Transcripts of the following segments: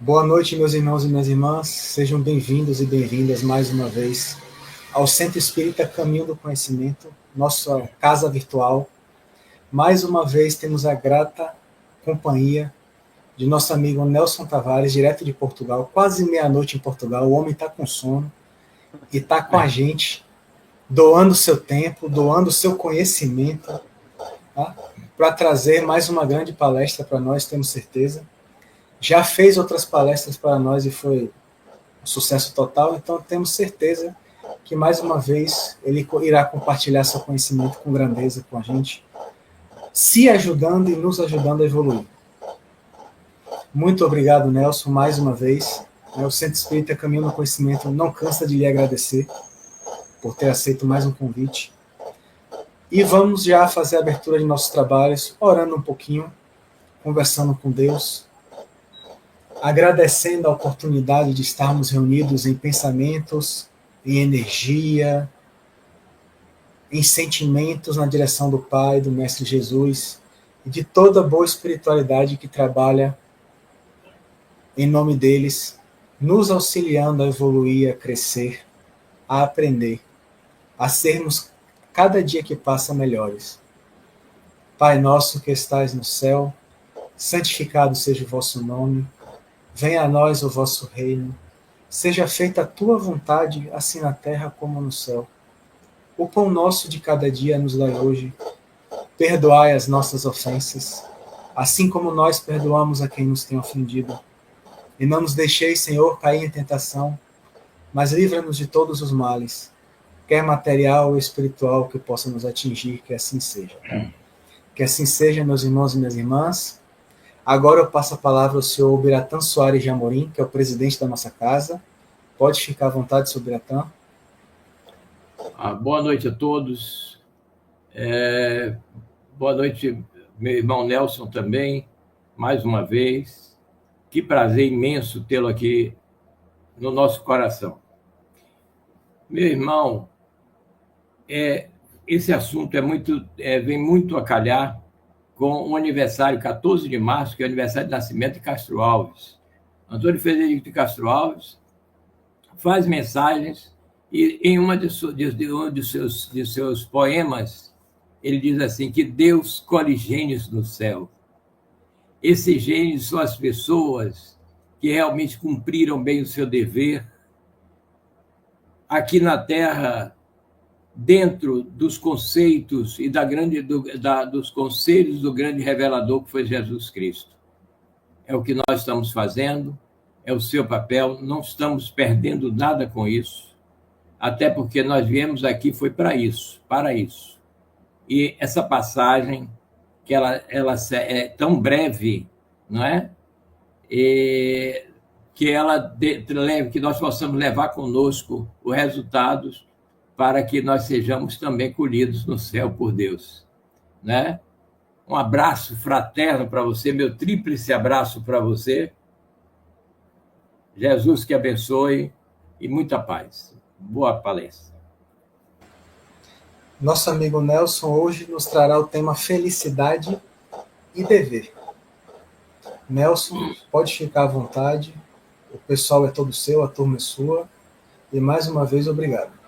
Boa noite, meus irmãos e minhas irmãs. Sejam bem-vindos e bem-vindas mais uma vez ao Centro Espírita Caminho do Conhecimento, nossa casa virtual. Mais uma vez temos a grata companhia de nosso amigo Nelson Tavares, direto de Portugal, quase meia-noite em Portugal. O homem está com sono e está com a gente, doando seu tempo, doando seu conhecimento, tá? Para trazer mais uma grande palestra para nós, temos certeza. Já fez outras palestras para nós e foi um sucesso total, então temos certeza que mais uma vez ele irá compartilhar seu conhecimento com grandeza com a gente, se ajudando e nos ajudando a evoluir. Muito obrigado, Nelson, mais uma vez. O Centro Espírita Caminho do Conhecimento não cansa de lhe agradecer por ter aceito mais um convite. E vamos já fazer a abertura de nossos trabalhos, orando um pouquinho, conversando com Deus, agradecendo a oportunidade de estarmos reunidos em pensamentos, em energia, em sentimentos na direção do Pai, do Mestre Jesus e de toda boa espiritualidade que trabalha em nome deles, nos auxiliando a evoluir, a crescer, a aprender, a sermos cada dia que passa melhores. Pai nosso que estais no céu, santificado seja o vosso nome, venha a nós o vosso reino, seja feita a tua vontade, assim na terra como no céu. O pão nosso de cada dia nos dai hoje. Perdoai as nossas ofensas, assim como nós perdoamos a quem nos tem ofendido. E não nos deixeis, Senhor, cair em tentação, mas livra-nos de todos os males, quer material ou espiritual que possa nos atingir, que assim seja. Que assim seja, meus irmãos e minhas irmãs. Agora eu passo a palavra ao senhor Biratã Soares de Amorim, que é o presidente da nossa casa. Pode ficar à vontade, senhor Biratã. Boa noite a todos. Boa noite, meu irmão Nelson também, mais uma vez. Que prazer imenso tê-lo aqui no nosso coração. Meu irmão, esse assunto vem muito a calhar com o aniversário 14 de março, que é o aniversário de nascimento de Castro Alves. Antônio Frederico de Castro Alves faz mensagens e em um de seus poemas ele diz assim que Deus colhe gênios no céu. Esses gênios são as pessoas que realmente cumpriram bem o seu dever aqui na Terra, dentro dos conceitos e dos conselhos do grande revelador que foi Jesus Cristo. É o que nós estamos fazendo, é o seu papel, não estamos perdendo nada com isso, até porque nós viemos aqui foi para isso. E essa passagem, que ela é tão breve, não é? E que nós possamos levar conosco os resultados para que nós sejamos também colhidos no céu por Deus, né? Um abraço fraterno para você, meu tríplice abraço para você. Jesus que abençoe e muita paz. Boa palestra. Nosso amigo Nelson hoje nos trará o tema felicidade e dever. Nelson, pode ficar à vontade. O pessoal é todo seu, a turma é sua. E mais uma vez, obrigado.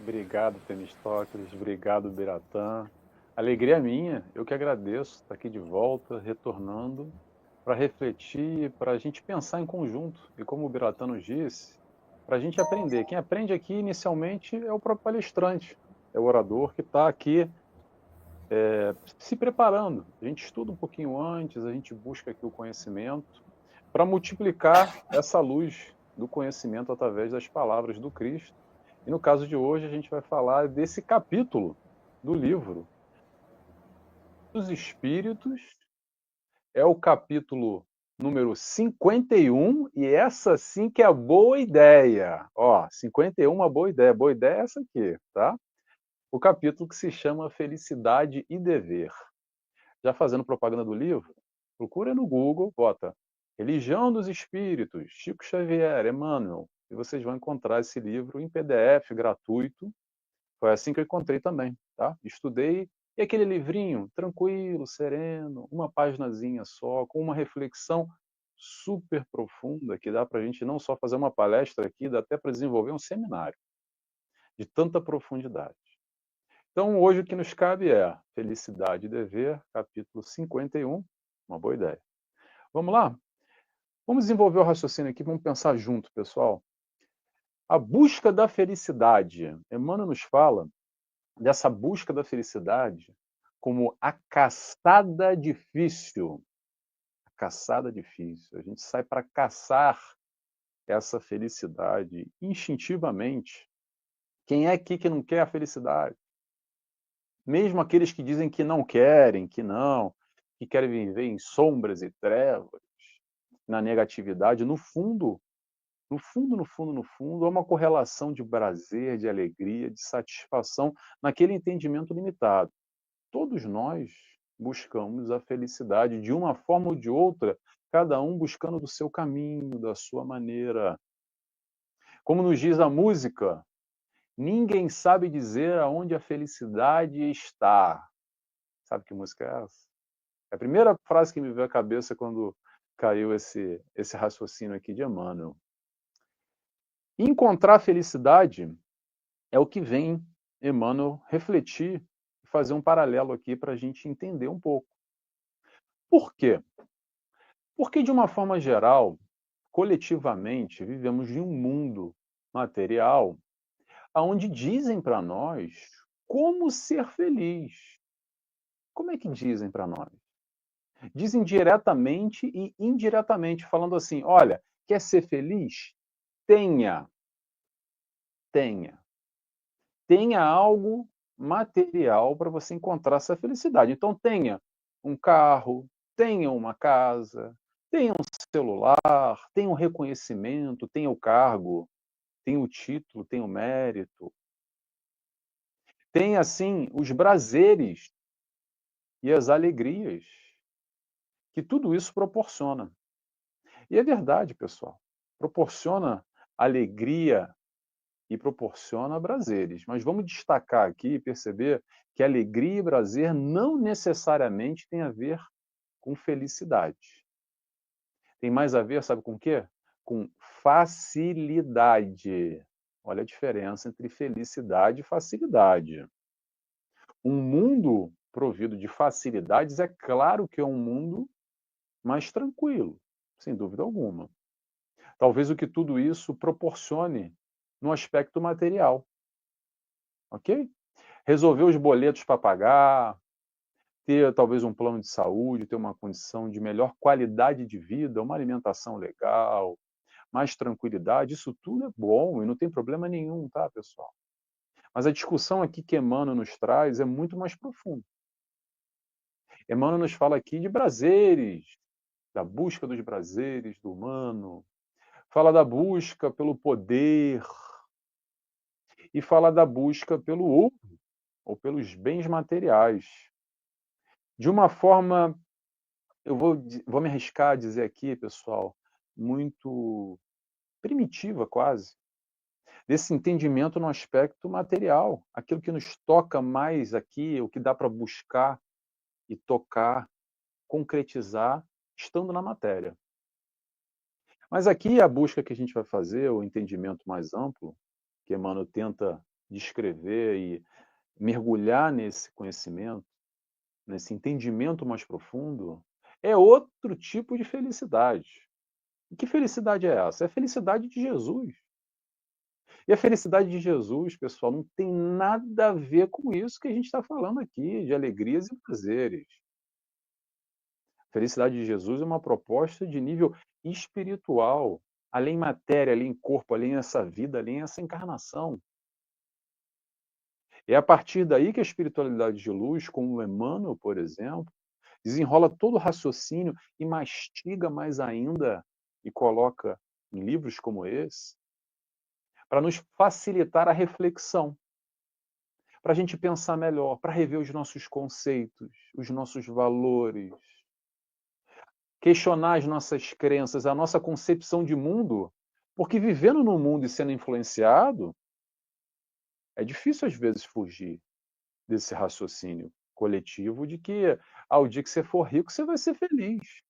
Obrigado, Temístocles. Obrigado, Biratã. Alegria minha, eu que agradeço estar aqui de volta, retornando, para refletir, para a gente pensar em conjunto. E como o Biratã nos disse, para a gente aprender. Quem aprende aqui inicialmente é o próprio palestrante, é o orador que está aqui se preparando. A gente estuda um pouquinho antes, a gente busca aqui o conhecimento para multiplicar essa luz do conhecimento através das palavras do Cristo. E no caso de hoje a gente vai falar desse capítulo do livro dos Espíritos, é o capítulo número 51, e essa sim que é a boa ideia. Ó, 51 é uma boa ideia. Boa ideia é essa aqui, tá? O capítulo que se chama Felicidade e Dever. Já fazendo propaganda do livro, procura no Google, bota Religião dos Espíritos, Chico Xavier, Emmanuel, e vocês vão encontrar esse livro em PDF gratuito. Foi assim que eu encontrei também, tá? Estudei, e aquele livrinho tranquilo, sereno, uma paginazinha só, com uma reflexão. super profunda que dá para a gente não só fazer uma palestra aqui, dá até para desenvolver um seminário de tanta profundidade. Então, hoje o que nos cabe é Felicidade e Dever, capítulo 51, uma boa ideia. Vamos lá? Vamos desenvolver o raciocínio aqui, vamos pensar junto, pessoal. A busca da felicidade. Emmanuel nos fala dessa busca da felicidade como a caçada difícil. A caçada difícil. A gente sai para caçar essa felicidade instintivamente. Quem é aqui que não quer a felicidade? Mesmo aqueles que dizem que não querem, que querem viver em sombras e trevas, na negatividade, no fundo, há uma correlação de prazer, de alegria, de satisfação naquele entendimento limitado. Todos nós buscamos a felicidade de uma forma ou de outra, cada um buscando do seu caminho, da sua maneira. Como nos diz a música, ninguém sabe dizer aonde a felicidade está. Sabe que música é essa? É a primeira frase que me veio à cabeça quando caiu esse raciocínio aqui de Emmanuel. Encontrar felicidade é o que vem Emmanuel refletir e fazer um paralelo aqui para a gente entender um pouco. Por quê? Porque, de uma forma geral, coletivamente, vivemos em um mundo material onde dizem para nós como ser feliz. Como é que dizem para nós? Dizem diretamente e indiretamente, falando assim: olha, quer ser feliz? Tenha. Tenha. Tenha algo material para você encontrar essa felicidade. Então, tenha um carro, tenha uma casa, tenha um celular, tenha um reconhecimento, tenha o cargo, tenha o título, tenha o mérito. Tenha, assim, os prazeres e as alegrias que tudo isso proporciona. E é verdade, pessoal. Proporciona alegria e proporciona prazeres. Mas vamos destacar aqui e perceber que alegria e prazer não necessariamente tem a ver com felicidade. Tem mais a ver, sabe com o quê? Com facilidade. Olha a diferença entre felicidade e facilidade. Um mundo provido de facilidades é claro que é um mundo mais tranquilo, sem dúvida alguma. Talvez o que tudo isso proporcione no aspecto material. Ok? Resolver os boletos para pagar, ter talvez um plano de saúde, ter uma condição de melhor qualidade de vida, uma alimentação legal, mais tranquilidade, isso tudo é bom e não tem problema nenhum, tá, pessoal? Mas a discussão aqui que Emmanuel nos traz é muito mais profunda. Emmanuel nos fala aqui de prazeres, da busca dos prazeres do humano, fala da busca pelo poder e fala da busca pelo ouro ou pelos bens materiais. De uma forma, eu vou me arriscar a dizer aqui, pessoal, muito primitiva quase, desse entendimento no aspecto material, aquilo que nos toca mais aqui, o que dá para buscar e tocar, concretizar, estando na matéria. Mas aqui a busca que a gente vai fazer, o entendimento mais amplo, que Emmanuel tenta descrever e mergulhar nesse conhecimento, nesse entendimento mais profundo, é outro tipo de felicidade. E que felicidade é essa? É a felicidade de Jesus. E a felicidade de Jesus, pessoal, não tem nada a ver com isso que a gente está falando aqui, de alegrias e prazeres. A felicidade de Jesus é uma proposta de nível espiritual, além matéria, além corpo, além essa vida, além essa encarnação. É a partir daí que a espiritualidade de luz, como o Emmanuel, por exemplo, desenrola todo o raciocínio e mastiga mais ainda e coloca em livros como esse, para nos facilitar a reflexão, para a gente pensar melhor, para rever os nossos conceitos, os nossos valores, questionar as nossas crenças, a nossa concepção de mundo, porque vivendo no mundo e sendo influenciado, é difícil às vezes fugir desse raciocínio coletivo de que ao dia que você for rico, você vai ser feliz.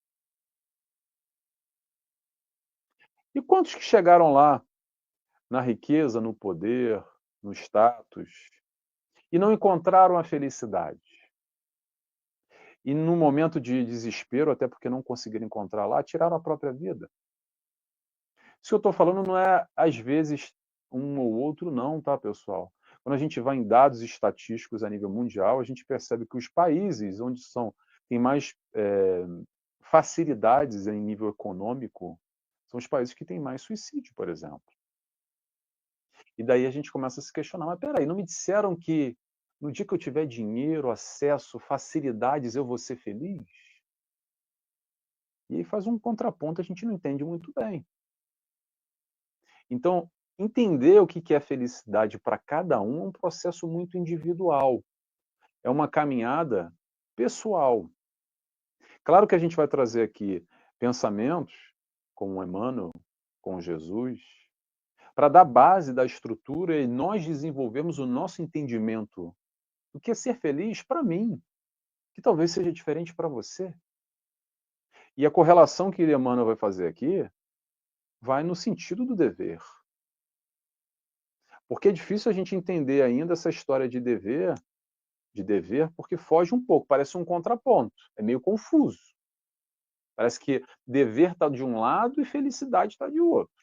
E quantos que chegaram lá na riqueza, no poder, no status, e não encontraram a felicidade? E no momento de desespero, até porque não conseguiram encontrar lá, tiraram a própria vida. Isso que eu estou falando não é, às vezes, um ou outro, não, tá, pessoal? Quando a gente vai em dados estatísticos a nível mundial, a gente percebe que os países onde tem mais facilidades em nível econômico são os países que têm mais suicídio, por exemplo. E daí a gente começa a se questionar, mas peraí, não me disseram que no dia que eu tiver dinheiro, acesso, facilidades, eu vou ser feliz? E aí faz um contraponto, a gente não entende muito bem. Então, entender o que é felicidade para cada um é um processo muito individual. É uma caminhada pessoal. Claro que a gente vai trazer aqui pensamentos, como Emmanuel, com Jesus, para dar base da estrutura e nós desenvolvermos o nosso entendimento do que é ser feliz para mim, que talvez seja diferente para você. E a correlação que Emmanuel vai fazer aqui vai no sentido do dever. Porque é difícil a gente entender ainda essa história de dever, porque foge um pouco, parece um contraponto, é meio confuso. Parece que dever está de um lado e felicidade está de outro.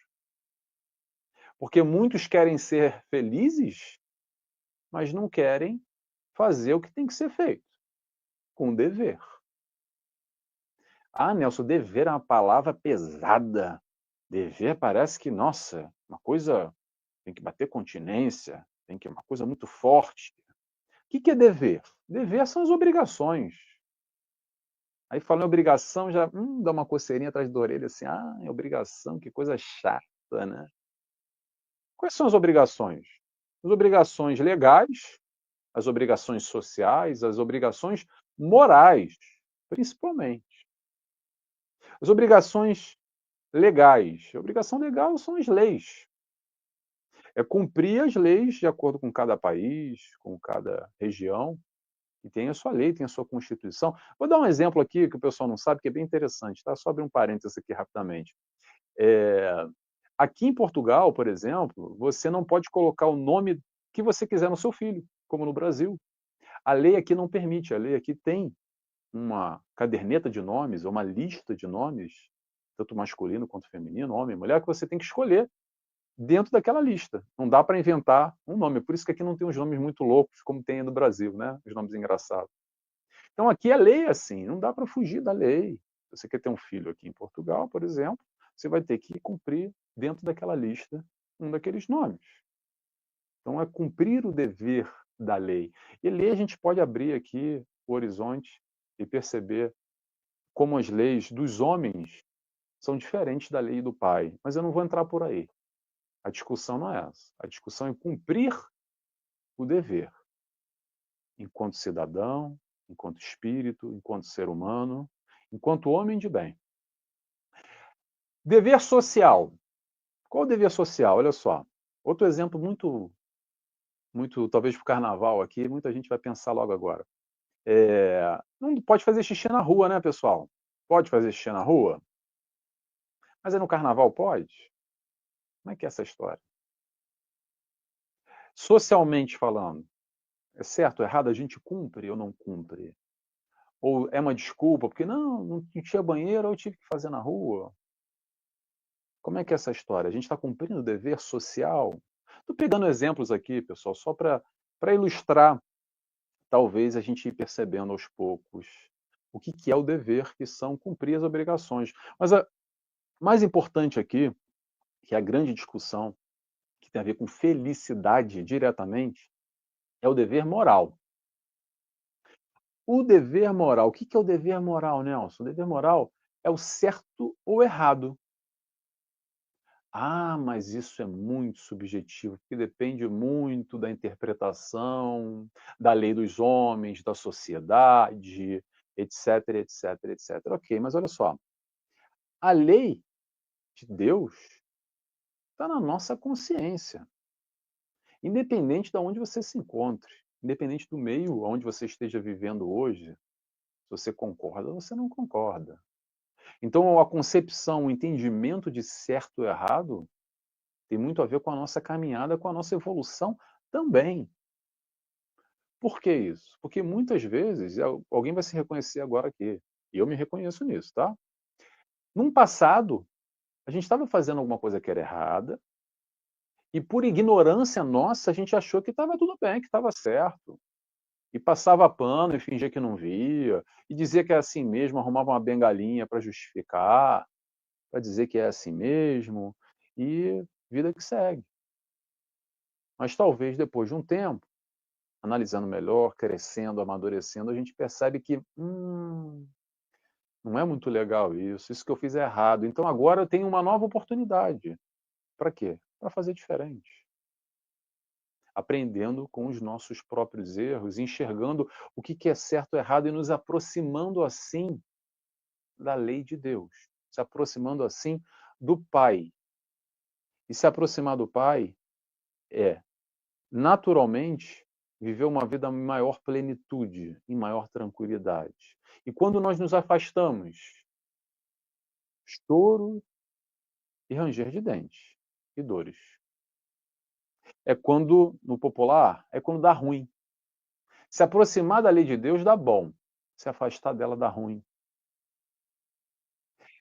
Porque muitos querem ser felizes, mas não querem fazer o que tem que ser feito, com dever. Ah, Nelson, dever é uma palavra pesada. Dever parece que, nossa, uma coisa tem que bater continência, tem que uma coisa muito forte. O que é dever? Dever são as obrigações. Aí falando em obrigação, já dá uma coceirinha atrás da orelha, assim, é obrigação, que coisa chata, né? Quais são as obrigações? As obrigações legais, as obrigações sociais, as obrigações morais, principalmente. As obrigações legais. A obrigação legal são as leis. É cumprir as leis de acordo com cada país, com cada região, e tem a sua lei, tem a sua Constituição. Vou dar um exemplo aqui que o pessoal não sabe, que é bem interessante, tá? Só abrir um parênteses aqui rapidamente. Aqui em Portugal, por exemplo, você não pode colocar o nome que você quiser no seu filho, como no Brasil. A lei aqui não permite, a lei aqui tem uma caderneta de nomes, ou uma lista de nomes, tanto masculino quanto feminino, homem e mulher, que você tem que escolher dentro daquela lista. Não dá para inventar um nome. Por isso que aqui não tem uns nomes muito loucos, como tem no Brasil, né? Os nomes engraçados. Então aqui a lei é assim, não dá para fugir da lei. Se você quer ter um filho aqui em Portugal, por exemplo, você vai ter que cumprir dentro daquela lista um daqueles nomes. Então é cumprir o dever da lei. E lei a gente pode abrir aqui o horizonte e perceber como as leis dos homens são diferentes da lei do pai. Mas eu não vou entrar por aí. A discussão não é essa. A discussão é cumprir o dever. Enquanto cidadão, enquanto espírito, enquanto ser humano, enquanto homem de bem. Dever social. Qual o dever social? Olha só. Outro exemplo muito, talvez para o carnaval aqui, muita gente vai pensar logo agora. Não pode fazer xixi na rua, né, pessoal? Pode fazer xixi na rua? Mas é no carnaval pode? Como é que é essa história? Socialmente falando, é certo ou errado? A gente cumpre ou não cumpre? Ou é uma desculpa, porque não tinha banheiro, eu tive que fazer na rua? Como é que é essa história? A gente está cumprindo o dever social? Estou pegando exemplos aqui, pessoal, só para ilustrar, talvez a gente ir percebendo aos poucos o que é o dever, que são cumprir as obrigações. Mas a mais importante aqui, que é a grande discussão, que tem a ver com felicidade diretamente, é o dever moral. O dever moral, o que é o dever moral, Nelson? O dever moral é o certo ou errado. Mas isso é muito subjetivo, porque depende muito da interpretação, da lei dos homens, da sociedade, etc, etc, etc. Ok, mas olha só, a lei de Deus está na nossa consciência, independente de onde você se encontre, independente do meio onde você esteja vivendo hoje, se você concorda ou você não concorda. Então, a concepção, o entendimento de certo e errado tem muito a ver com a nossa caminhada, com a nossa evolução também. Por que isso? Porque muitas vezes, alguém vai se reconhecer agora aqui, e eu me reconheço nisso, tá? Num passado, a gente estava fazendo alguma coisa que era errada, e por ignorância nossa, a gente achou que estava tudo bem, que estava certo. E passava pano e fingia que não via, e dizia que é assim mesmo, arrumava uma bengalinha para justificar, para dizer que é assim mesmo, e vida que segue. Mas talvez depois de um tempo, analisando melhor, crescendo, amadurecendo, a gente percebe que não é muito legal isso que eu fiz é errado. Então agora eu tenho uma nova oportunidade. Para quê? Para fazer diferente. Aprendendo com os nossos próprios erros, enxergando o que é certo e errado e nos aproximando assim da lei de Deus, se aproximando assim do Pai. E se aproximar do Pai é, naturalmente, viver uma vida em maior plenitude, em maior tranquilidade. E quando nós nos afastamos, choro e ranger de dentes e dores. É quando, no popular, é quando dá ruim. Se aproximar da lei de Deus dá bom, se afastar dela dá ruim.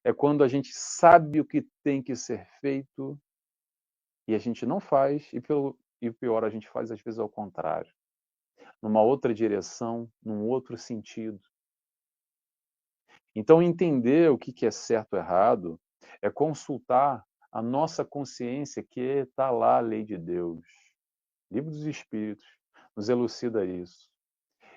É quando a gente sabe o que tem que ser feito e a gente não faz, e pior, a gente faz às vezes ao contrário, numa outra direção, num outro sentido. Então, entender o que é certo ou errado é consultar a nossa consciência, que está lá a lei de Deus. Livro dos Espíritos nos elucida isso.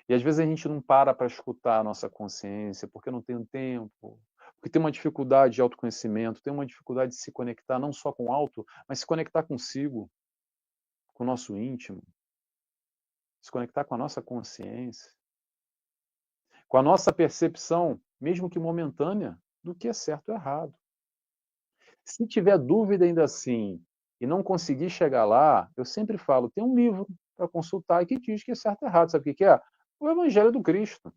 E às vezes a gente não para escutar a nossa consciência, porque não tem tempo, porque tem uma dificuldade de autoconhecimento, tem uma dificuldade de se conectar não só com o alto, mas se conectar consigo, com o nosso íntimo, se conectar com a nossa consciência, com a nossa percepção, mesmo que momentânea, do que é certo ou errado. Se tiver dúvida ainda assim e não conseguir chegar lá, eu sempre falo, tem um livro para consultar que diz que é certo ou errado. Sabe o que é? O Evangelho do Cristo.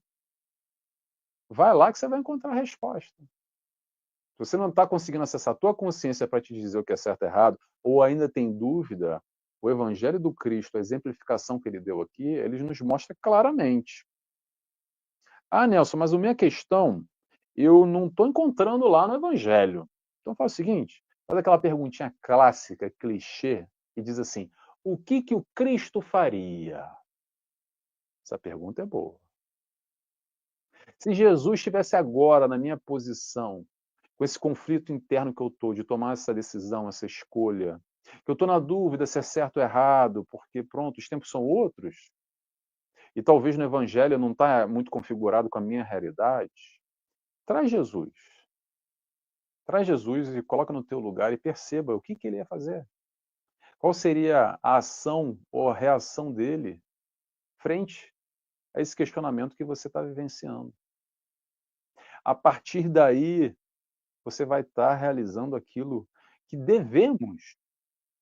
Vai lá que você vai encontrar a resposta. Se você não está conseguindo acessar a tua consciência para te dizer o que é certo ou errado, ou ainda tem dúvida, o Evangelho do Cristo, a exemplificação que ele deu aqui, ele nos mostra claramente. Ah, Nelson, mas a minha questão, eu não estou encontrando lá no Evangelho. Então faz o seguinte, faz aquela perguntinha clássica, clichê, que diz assim, o que o Cristo faria? Essa pergunta é boa. Se Jesus estivesse agora na minha posição, com esse conflito interno que eu estou, de tomar essa decisão, essa escolha, que eu estou na dúvida se é certo ou errado, porque, pronto, os tempos são outros, e talvez no Evangelho não está muito configurado com a minha realidade, traz Jesus. Traz Jesus e coloca no teu lugar e perceba o que ele ia fazer. Qual seria a ação ou a reação dele frente a esse questionamento que você está vivenciando. A partir daí, você vai estar realizando aquilo que devemos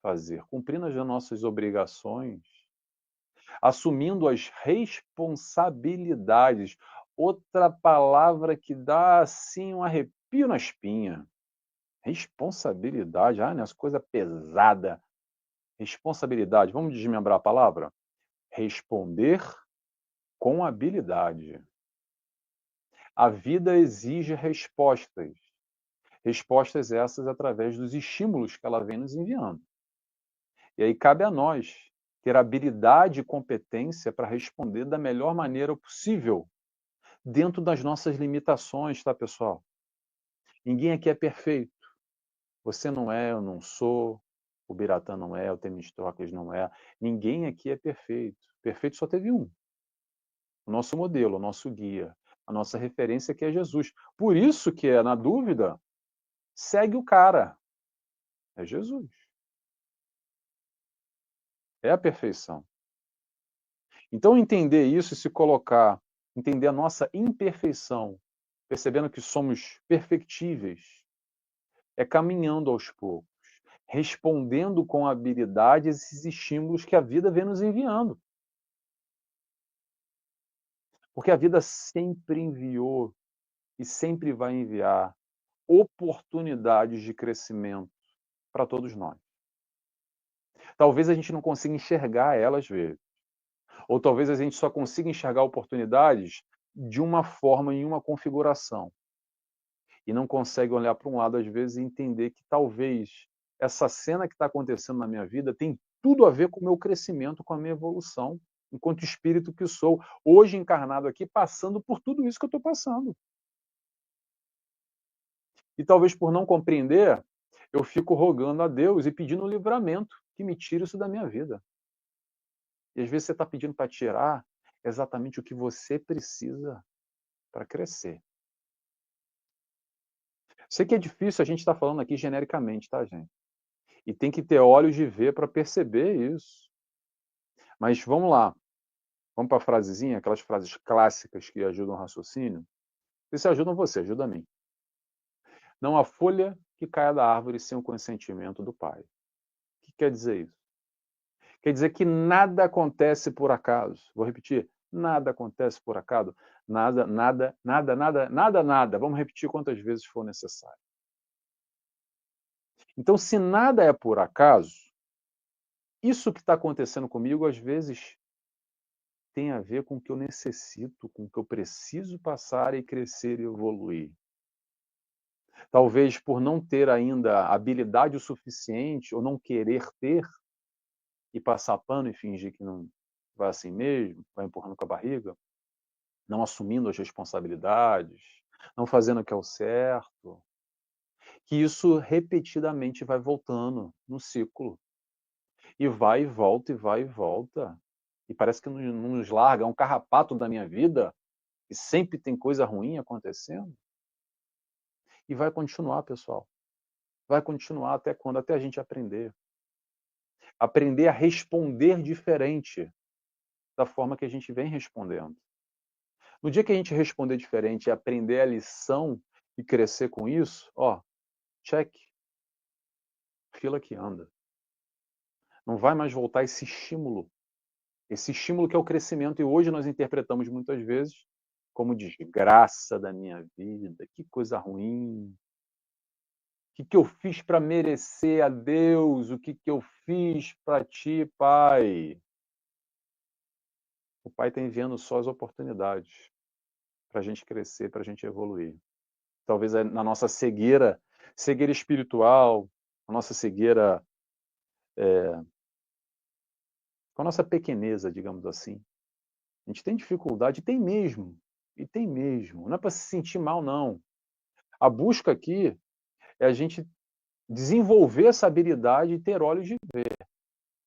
fazer, cumprindo as nossas obrigações, assumindo as responsabilidades. Outra palavra que dá assim um arrepio na espinha. Responsabilidade, né? Essa coisa pesada. Responsabilidade, vamos desmembrar a palavra? Responder com habilidade. A vida exige respostas. Respostas essas através dos estímulos que ela vem nos enviando. E aí cabe a nós ter habilidade e competência para responder da melhor maneira possível, dentro das nossas limitações, tá, pessoal? Ninguém aqui é perfeito. Você não é, eu não sou, o Biratã não é, o Temistocles não é. Ninguém aqui é perfeito. Perfeito só teve um. O nosso modelo, o nosso guia, a nossa referência que é Jesus. Por isso que na dúvida, segue o cara. É Jesus. É a perfeição. Então, entender isso e se colocar, entender a nossa imperfeição, percebendo que somos perfectíveis, é caminhando aos poucos, respondendo com habilidade esses estímulos que a vida vem nos enviando. Porque a vida sempre enviou e sempre vai enviar oportunidades de crescimento para todos nós. Talvez a gente não consiga enxergar elas, às vezes. Ou talvez a gente só consiga enxergar oportunidades de uma forma, em uma configuração. E não consegue olhar para um lado, às vezes, e entender que talvez essa cena que está acontecendo na minha vida tem tudo a ver com o meu crescimento, com a minha evolução, enquanto espírito que sou, hoje encarnado aqui, passando por tudo isso que eu estou passando. E talvez por não compreender, eu fico rogando a Deus e pedindo um livramento, que me tire isso da minha vida. E às vezes você está pedindo para tirar exatamente o que você precisa para crescer. Sei que é difícil, a gente está falando aqui genericamente, tá, gente? E tem que ter olhos de ver para perceber isso. Mas vamos lá. Vamos para a frasezinha, aquelas frases clássicas que ajudam o raciocínio. Se ajudam você, ajuda a mim. Não há folha que caia da árvore sem o consentimento do Pai. O que quer dizer isso? Quer dizer que nada acontece por acaso. Vou repetir. Nada acontece por acaso. Nada, nada, nada, nada, nada, nada. Vamos repetir quantas vezes for necessário. Então, se nada é por acaso, isso que está acontecendo comigo, às vezes, tem a ver com o que eu necessito, com o que eu preciso passar e crescer e evoluir. Talvez por não ter ainda habilidade o suficiente, ou não querer ter, e passar pano e fingir que não vai assim mesmo, vai empurrando com a barriga, não assumindo as responsabilidades, não fazendo o que é o certo, que isso repetidamente vai voltando no ciclo. E vai e volta, e vai e volta. E parece que não nos larga, é um carrapato da minha vida, e sempre tem coisa ruim acontecendo. E vai continuar, pessoal. Vai continuar até quando? Até a gente aprender. Aprender a responder diferente da forma que a gente vem respondendo. No dia que a gente responder diferente e aprender a lição e crescer com isso, ó, check. Fila que anda. Não vai mais voltar esse estímulo que é o crescimento. E hoje nós interpretamos muitas vezes como desgraça da minha vida. Que coisa ruim. O que eu fiz para merecer a Deus? O que eu fiz para ti, Pai? O Pai está enviando só as oportunidades para a gente crescer, para a gente evoluir. Talvez na nossa cegueira espiritual, a nossa cegueira com a nossa pequeneza, digamos assim. A gente tem dificuldade, e tem mesmo. Não é para se sentir mal, não. A busca aqui é a gente desenvolver essa habilidade e ter olhos de ver,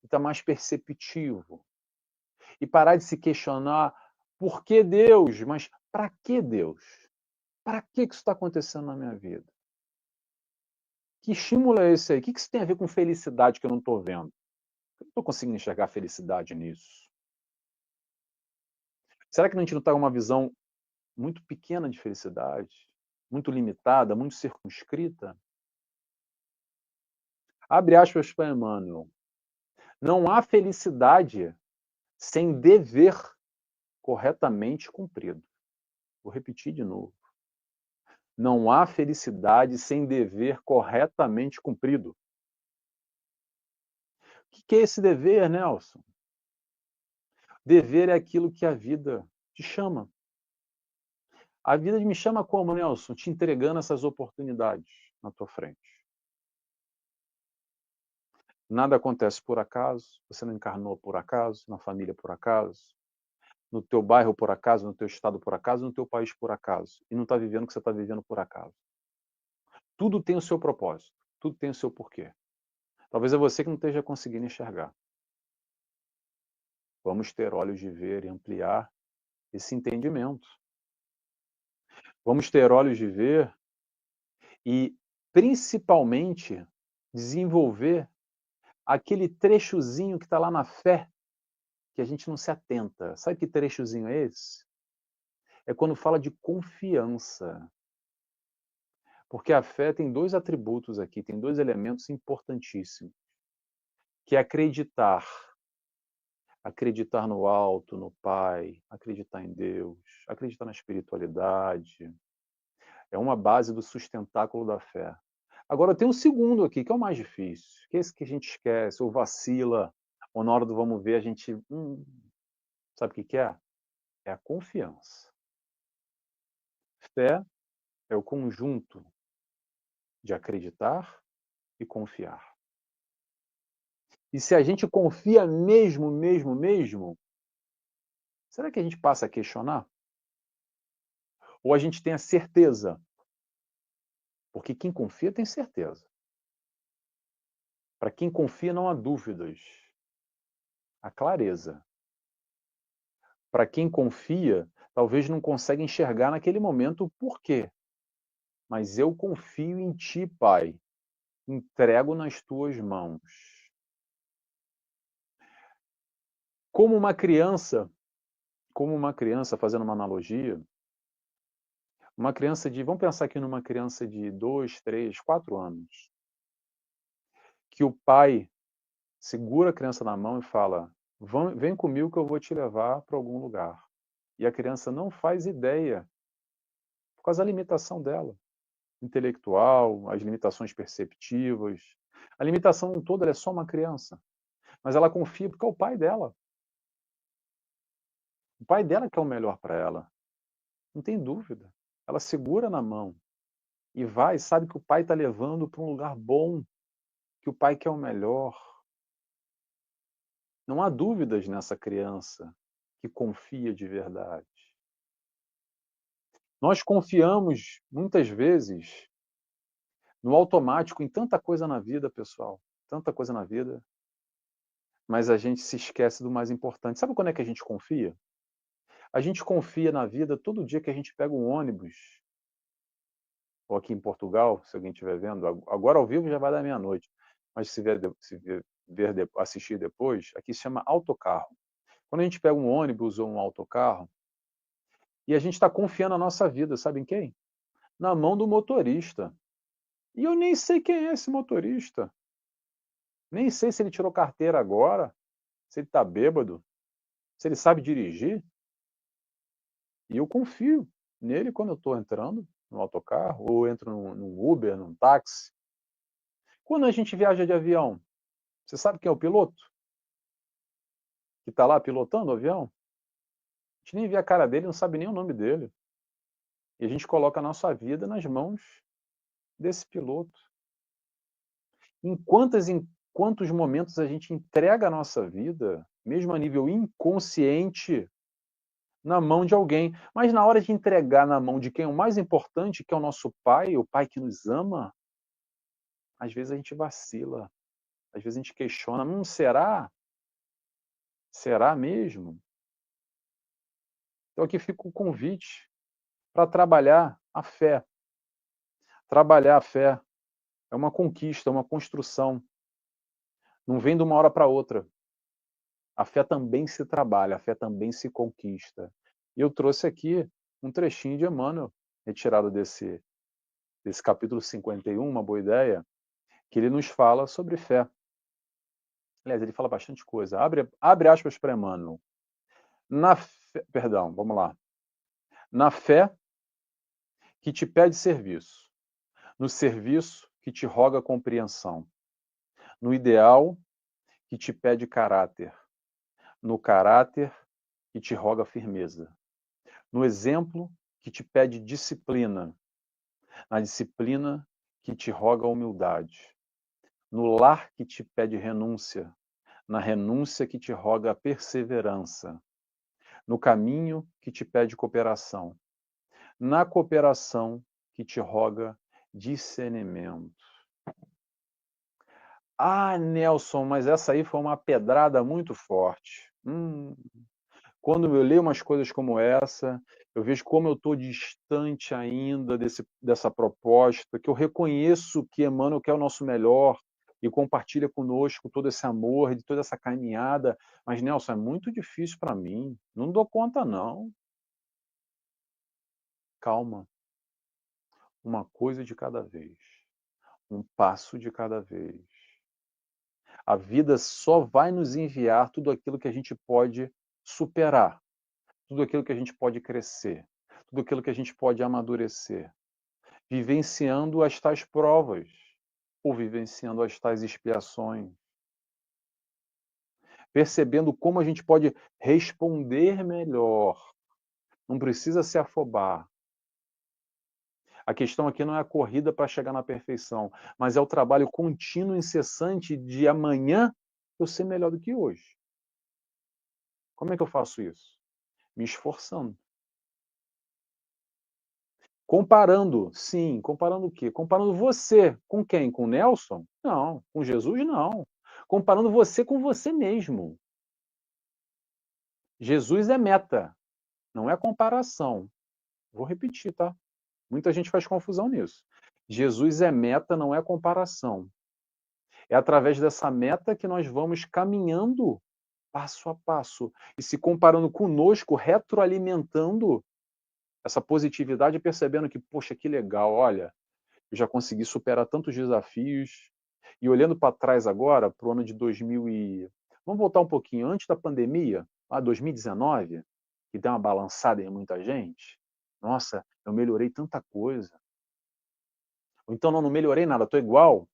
estar mais perceptivo. E parar de se questionar por que Deus, mas para que Deus? Para que isso está acontecendo na minha vida? Que estímulo é esse aí? O que isso tem a ver com felicidade que eu não estou vendo? Eu não estou conseguindo enxergar felicidade nisso. Será que a gente não está com uma visão muito pequena de felicidade? Muito limitada, muito circunscrita? Abre aspas para Emmanuel. Não há felicidade sem dever corretamente cumprido. Vou repetir de novo. Não há felicidade sem dever corretamente cumprido. O que é esse dever, Nelson? Dever é aquilo que a vida te chama. A vida me chama como, Nelson? Te entregando essas oportunidades na tua frente. Nada acontece por acaso, você não encarnou por acaso, na família por acaso, no teu bairro por acaso, no teu estado por acaso, no teu país por acaso. E não está vivendo o que você está vivendo por acaso. Tudo tem o seu propósito, tudo tem o seu porquê. Talvez é você que não esteja conseguindo enxergar. Vamos ter olhos de ver e ampliar esse entendimento. Vamos ter olhos de ver e, principalmente, desenvolver aquele trechozinho que está lá na fé, que a gente não se atenta. Sabe que trechozinho é esse? É quando fala de confiança. Porque a fé tem dois atributos aqui, tem dois elementos importantíssimos, que é acreditar. Acreditar no alto, no Pai, acreditar em Deus, acreditar na espiritualidade, É uma base do sustentáculo da fé. Agora tem o segundo aqui, que é o mais difícil, que é esse que a gente esquece, ou vacila, ou na hora do vamos ver a gente... sabe o que é? É a confiança. Fé é o conjunto de acreditar e confiar. E se a gente confia mesmo, será que a gente passa a questionar? Ou a gente tem a certeza? Porque quem confia tem certeza. Para quem confia não há dúvidas, há clareza. Para quem confia, talvez não consegue enxergar naquele momento o porquê. Mas eu confio em ti, Pai. Entrego nas tuas mãos. Como uma criança, fazendo uma analogia, uma criança vamos pensar aqui numa criança de 2, 3, 4 anos, que o pai segura a criança na mão e fala: vem comigo que eu vou te levar para algum lugar. E a criança não faz ideia, por causa da limitação dela, intelectual, as limitações perceptivas. A limitação toda, ela é só uma criança. Mas ela confia porque é o pai dela. O pai dela quer o melhor para ela. Não tem dúvida. Ela segura na mão e vai, sabe que o pai está levando para um lugar bom, que o pai quer o melhor. Não há dúvidas nessa criança que confia de verdade. Nós confiamos, muitas vezes, no automático em tanta coisa na vida, pessoal. Tanta coisa na vida. Mas a gente se esquece do mais importante. Sabe quando é que a gente confia? A gente confia na vida todo dia que a gente pega um ônibus. Ou aqui em Portugal, se alguém estiver vendo, agora ao vivo já vai dar meia-noite. Mas se assistir depois, aqui se chama autocarro. Quando a gente pega um ônibus ou um autocarro, e a gente está confiando a nossa vida, sabe em quem? Na mão do motorista. E eu nem sei quem é esse motorista. Nem sei se ele tirou carteira agora, se ele está bêbado, se ele sabe dirigir. E eu confio nele quando eu estou entrando no autocarro, ou entro num Uber, num táxi. Quando a gente viaja de avião, você sabe quem é o piloto? Que está lá pilotando o avião? A gente nem vê a cara dele, não sabe nem o nome dele. E a gente coloca a nossa vida nas mãos desse piloto. Em quantos momentos a gente entrega a nossa vida, mesmo a nível inconsciente, na mão de alguém. Mas na hora de entregar na mão de quem é o mais importante, que é o nosso pai, o pai que nos ama, às vezes a gente vacila. Às vezes a gente questiona, será? Será mesmo? Então aqui fica o convite para trabalhar a fé. Trabalhar a fé é uma conquista, é uma construção. Não vem de uma hora para outra. A fé também se trabalha, a fé também se conquista. E eu trouxe aqui um trechinho de Emmanuel, retirado desse capítulo 51, uma boa ideia, que ele nos fala sobre fé. Aliás, ele fala bastante coisa. Abre aspas para Emmanuel. Vamos lá. Na fé que te pede serviço, no serviço que te roga compreensão, no ideal que te pede caráter, no caráter que te roga firmeza, no exemplo que te pede disciplina, na disciplina que te roga humildade, no lar que te pede renúncia, na renúncia que te roga perseverança, no caminho que te pede cooperação, na cooperação que te roga discernimento. Ah, Nelson, mas essa aí foi uma pedrada muito forte. Quando eu leio umas coisas como essa, eu vejo como eu estou distante ainda dessa proposta, que eu reconheço que Emmanuel quer o nosso melhor e compartilha conosco todo esse amor, de toda essa caminhada. Mas, Nelson, é muito difícil para mim. Não dou conta, não. Calma. Uma coisa de cada vez. Um passo de cada vez. A vida só vai nos enviar tudo aquilo que a gente pode superar, tudo aquilo que a gente pode crescer, tudo aquilo que a gente pode amadurecer. vivenciando as tais provas, ou vivenciando as tais expiações, percebendo como a gente pode responder melhor. Não precisa se afobar. A questão aqui não é a corrida para chegar na perfeição, mas é o trabalho contínuo e incessante de amanhã eu ser melhor do que hoje. Como é que eu faço isso? Me esforçando. Comparando, sim. Comparando o quê? Comparando você com quem? Com o Nelson? Não. Com Jesus, não. Comparando você com você mesmo. Jesus é meta, não é comparação. Vou repetir, tá? Muita gente faz confusão nisso. Jesus é meta, não é comparação. É através dessa meta que nós vamos caminhando passo a passo e se comparando conosco, retroalimentando essa positividade, percebendo que, poxa, que legal, olha, eu já consegui superar tantos desafios. E olhando para trás agora, para o ano de 2000 e... Vamos voltar um pouquinho, antes da pandemia, lá 2019, que deu uma balançada em muita gente. Nossa, eu melhorei tanta coisa. Ou então, não melhorei nada, estou igual.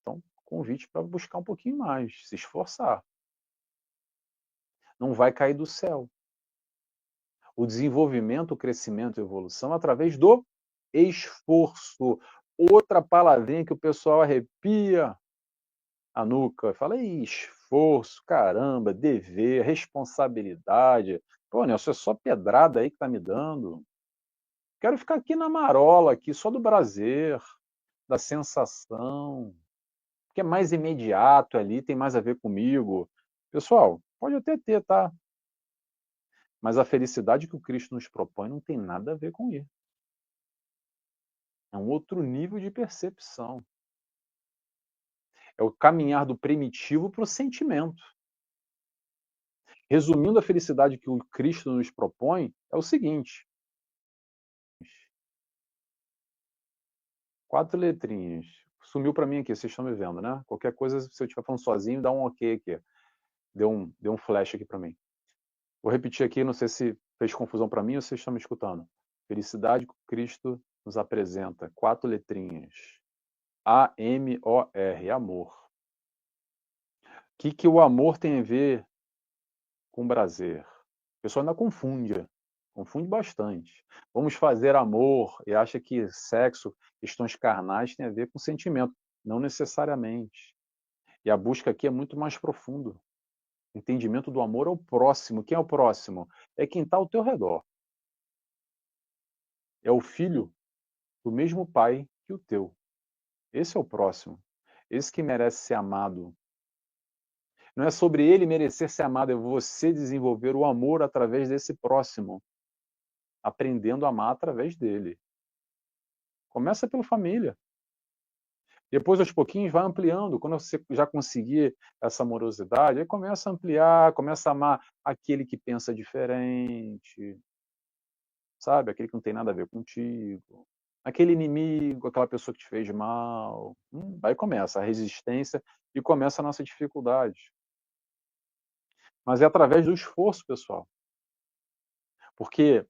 Então, convite para buscar um pouquinho mais, se esforçar. Não vai cair do céu. O desenvolvimento, o crescimento e a evolução através do esforço. Outra palavrinha que o pessoal arrepia a nuca. Fala, esforço, caramba, dever, responsabilidade. Pô, Nelson, é só pedrada aí que tá me dando. Quero ficar aqui na marola, aqui, só do prazer, da sensação, que é mais imediato ali, tem mais a ver comigo. Pessoal, pode até ter, tá? Mas a felicidade que o Cristo nos propõe não tem nada a ver com isso. É um outro nível de percepção. É o caminhar do primitivo para o sentimento. Resumindo, a felicidade que o Cristo nos propõe é o seguinte: 4 letrinhas. Sumiu para mim aqui, vocês estão me vendo, né? Qualquer coisa, se eu estiver falando sozinho, dá um ok aqui. Deu um flash aqui para mim. Vou repetir aqui, não sei se fez confusão para mim ou vocês estão me escutando. Felicidade que o Cristo nos apresenta. 4 letrinhas. A-M-O-R, amor. O que o amor tem a ver com prazer? O pessoal ainda confunde bastante. Vamos fazer amor e acha que sexo, questões carnais têm a ver com sentimento. Não necessariamente. E a busca aqui é muito mais profundo. O entendimento do amor ao próximo. Quem é o próximo? É quem está ao teu redor. É o filho do mesmo pai que o teu. Esse é o próximo. Esse que merece ser amado. Não é sobre ele merecer ser amado, é você desenvolver o amor através desse próximo, aprendendo a amar através dele. Começa pela família. Depois, aos pouquinhos, vai ampliando. Quando você já conseguir essa amorosidade, aí começa a ampliar, começa a amar aquele que pensa diferente, sabe? Aquele que não tem nada a ver contigo. Aquele inimigo, aquela pessoa que te fez mal. Aí começa a resistência e começa a nossa dificuldade. Mas é através do esforço, pessoal. Porque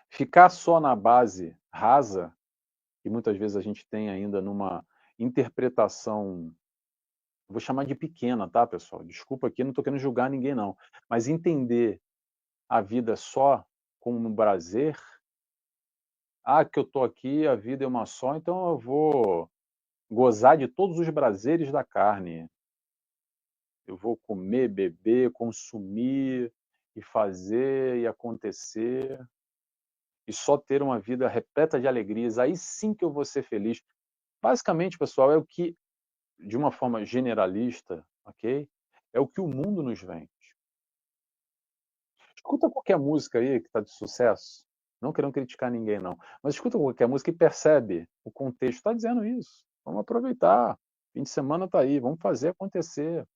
ficar só na base rasa, que muitas vezes a gente tem ainda numa interpretação, vou chamar de pequena, tá, pessoal? Desculpa aqui, não estou querendo julgar ninguém, não. Mas entender a vida só como um prazer, que eu estou aqui, a vida é uma só, então eu vou gozar de todos os prazeres da carne. Eu vou comer, beber, consumir e fazer e acontecer e só ter uma vida repleta de alegrias. Aí sim que eu vou ser feliz. Basicamente, pessoal, é o que, de uma forma generalista, ok? É o que o mundo nos vende. Escuta qualquer música aí que está de sucesso. Não querendo criticar ninguém, não. Mas escuta qualquer música e percebe o contexto. Está dizendo isso. Vamos aproveitar. Fim de semana está aí. Vamos fazer acontecer.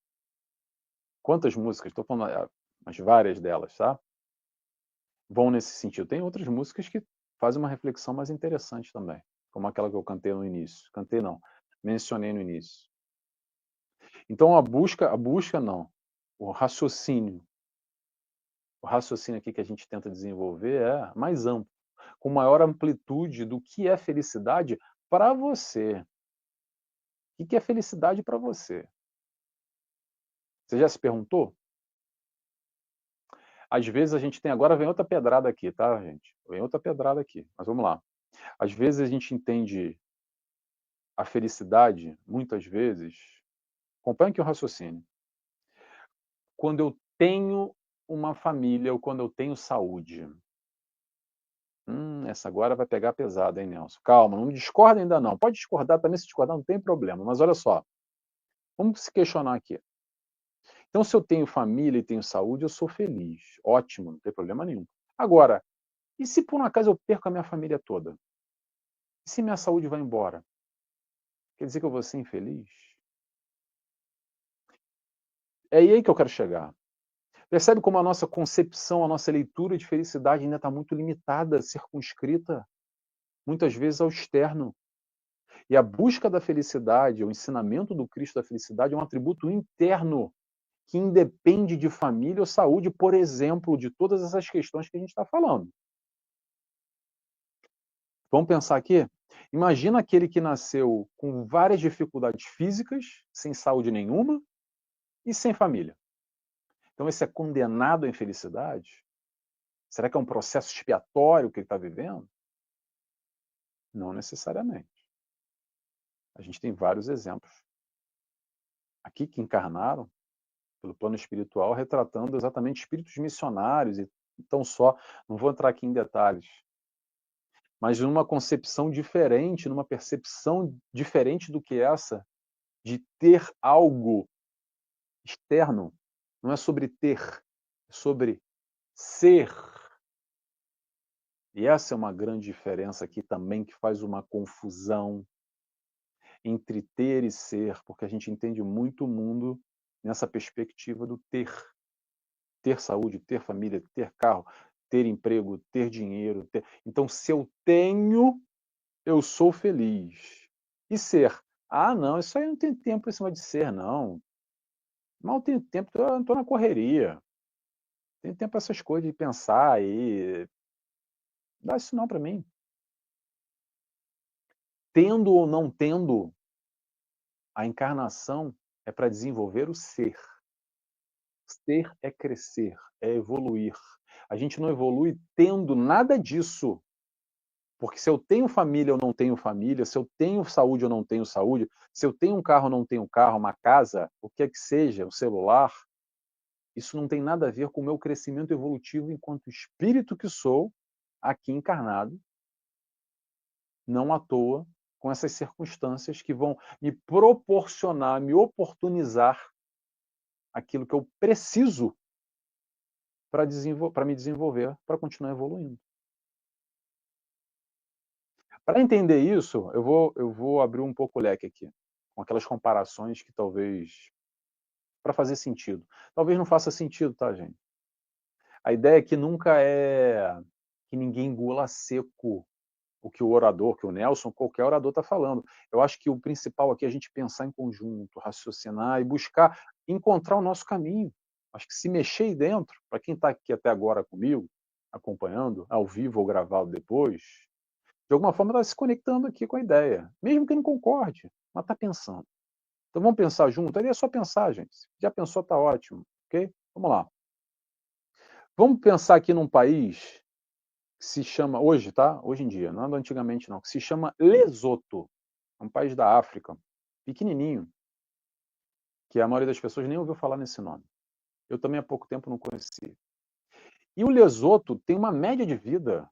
Quantas músicas? Estou falando mas várias delas, tá? Vão nesse sentido. Tem outras músicas que fazem uma reflexão mais interessante também. Como aquela que eu cantei no início. Cantei não. Mencionei no início. Então a busca não. O raciocínio aqui que a gente tenta desenvolver é mais amplo. com maior amplitude do que é felicidade para você. O que é felicidade para você? Você já se perguntou? Às vezes a gente tem. Agora vem outra pedrada aqui, tá, gente? Vem outra pedrada aqui, mas vamos lá. Às vezes a gente entende a felicidade, muitas vezes. Acompanhe aqui o raciocínio. Quando eu tenho uma família ou quando eu tenho saúde. Essa agora vai pegar pesado, hein, Nelson? Calma, não discorda ainda não. Pode discordar também, se discordar não tem problema. Mas olha só, vamos se questionar aqui. Então, se eu tenho família e tenho saúde, eu sou feliz. Ótimo, não tem problema nenhum. Agora, e se por um acaso eu perco a minha família toda? E se minha saúde vai embora? Quer dizer que eu vou ser infeliz? É aí que eu quero chegar. Percebe como a nossa concepção, a nossa leitura de felicidade ainda está muito limitada, circunscrita, muitas vezes ao externo. E a busca da felicidade, o ensinamento do Cristo da felicidade é um atributo interno que independe de família ou saúde, por exemplo, de todas essas questões que a gente está falando. Vamos pensar aqui? Imagina aquele que nasceu com várias dificuldades físicas, sem saúde nenhuma e sem família. Então, esse é condenado à infelicidade? Será que é um processo expiatório que ele está vivendo? Não necessariamente. A gente tem vários exemplos aqui que encarnaram pelo plano espiritual, retratando exatamente espíritos missionários, e então só, não vou entrar aqui em detalhes, mas numa concepção diferente, numa percepção diferente do que essa, de ter algo externo. Não é sobre ter, é sobre ser. E essa é uma grande diferença aqui também, que faz uma confusão entre ter e ser, porque a gente entende muito o mundo nessa perspectiva do ter. Ter saúde, ter família, ter carro, ter emprego, ter dinheiro. Então, se eu tenho, eu sou feliz. E ser? Ah, não, isso aí não tem tempo em cima de ser, não. Mal tenho tempo, estou na correria. Tenho tempo para essas coisas de pensar e... Dá isso não para mim. Tendo ou não tendo, a encarnação é para desenvolver o ser. Ser é crescer, é evoluir. A gente não evolui tendo nada disso. Porque se eu tenho família ou não tenho família, se eu tenho saúde ou não tenho saúde, se eu tenho um carro ou não tenho carro, uma casa, o que é que seja, um celular, isso não tem nada a ver com o meu crescimento evolutivo enquanto espírito que sou, aqui encarnado, não à toa, com essas circunstâncias que vão me proporcionar, me oportunizar aquilo que eu preciso para me desenvolver, para continuar evoluindo. Para entender isso, eu vou abrir um pouco o leque aqui, com aquelas comparações que talvez, para fazer sentido. Talvez não faça sentido, tá, gente? A ideia aqui nunca é que ninguém engula seco o que o orador, que o Nelson, qualquer orador está falando. Eu acho que o principal aqui é a gente pensar em conjunto, raciocinar e buscar encontrar o nosso caminho. Acho que se mexer aí dentro, para quem está aqui até agora comigo, acompanhando, ao vivo ou gravado depois, de alguma forma está se conectando aqui com a ideia, mesmo que não concorde, mas está pensando. Então vamos pensar junto? Aí é só pensar, gente. Já pensou, está ótimo, ok? Vamos lá. Vamos pensar aqui num país que se chama, hoje, tá? Hoje em dia, não é do antigamente não, que se chama Lesoto. É um país da África, pequenininho, que a maioria das pessoas nem ouviu falar nesse nome. Eu também há pouco tempo não conheci. E o Lesoto tem uma média de vida